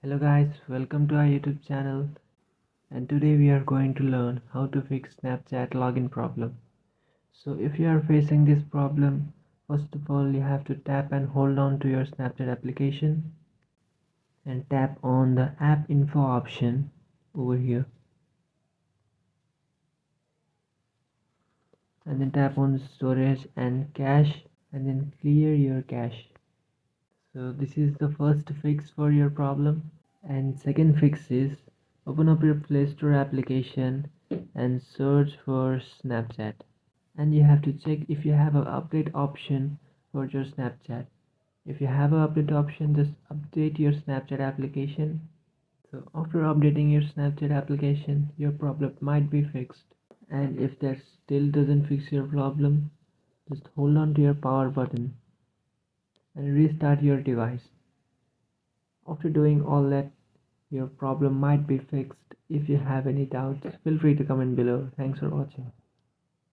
Hello guys, welcome to our YouTube channel, and today we are going to learn how to fix Snapchat login problem. So if you are facing this problem, first of all you have to tap and hold on to your Snapchat application and tap on the app info option over here, and then tap on storage and cache, and then clear your cache. So this is the first fix for your problem. And second fix is open up your Play Store application and search for Snapchat. And you have to check if you have an update option for your Snapchat. If you have an update option, just update your Snapchat application. So after updating your Snapchat application, your problem might be fixed. And if that still doesn't fix your problem, just hold on to your power button and restart your device. After doing all that, your problem might be fixed. If you have any doubts, feel free to comment below. Thanks for watching.